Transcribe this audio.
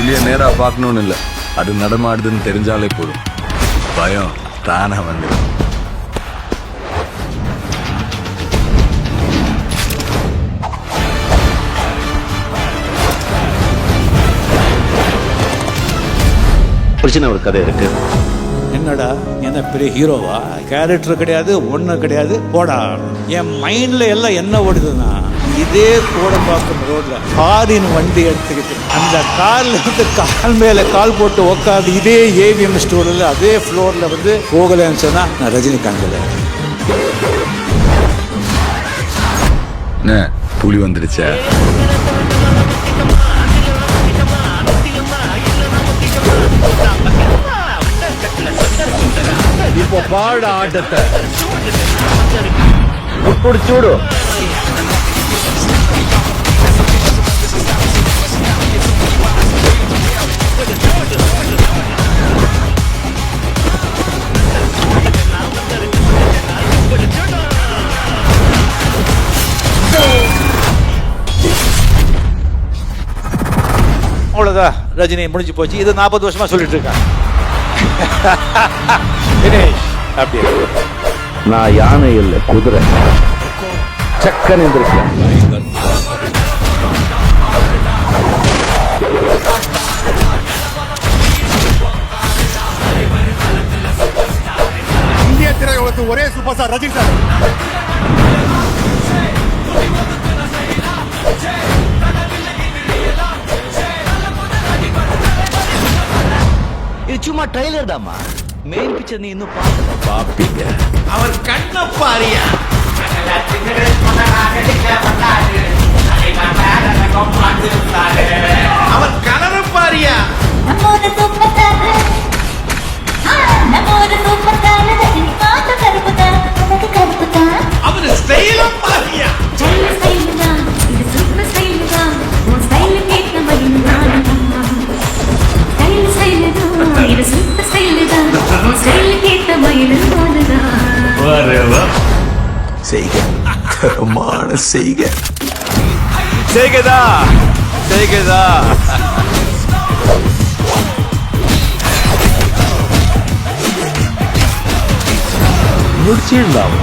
புலிய நேரா பார்க்கணும்னு இல்லை, அது நடமாடுதுன்னு தெரிஞ்சாலே போதும், பயம் தானா வந்துடும். பிரச்சனை ஒரு கதை இருக்கு. என்னடா என்ன பெரிய ஹீரோவா? கேரக்டர் கிடையாது, ஒன்றும் கிடையாது, போடா. என் மைண்ட்ல எல்லாம் என்ன ஓடுதுன்னா, இதே கோடம்பாக்கம் ரோட்ல காரின் வண்டி எடுத்துக்கிட்டு அந்த கார்ல இருந்து கால் மேல கால் போட்டு உட்காந்து இதே ஏவிஎம் ஸ்டோர்ல அதே ஃப்ளோர்ல வந்து போகலன்னு சொன்னா நான் ரஜினிகாந்த். என்ன புலி வந்துடுச்சா? இப்போ பாட ஆட்டத்தை ఇప్పుడు చూడు. அவ்வளோதான், ரஜினி முடிஞ்சு போச்சு. இது 40 வருஷமா சொல்லிட்டு இருக்கேன். அப்படியே நான் யானை இல்லை, குதிரை. சக்கன் எந்திருக்கேன். இந்திய திரையுலகத்து ஒரே சூப்பர் ஸ்டார் ரஜினி சார். இது சும்மா ட்ரைலர் தாமா, மெயின் பிக்சர் நீ இன்னும் பார்க்கல. பாப்பீங்க. அவர் கண்ண பாரியா, அவர் கலர பாரியா, அவர் ஸ்டைலம் பாரியா. செய்க, தரமான செய்க. செய்கதா செய்கதா. முடிச்சிடலாம்.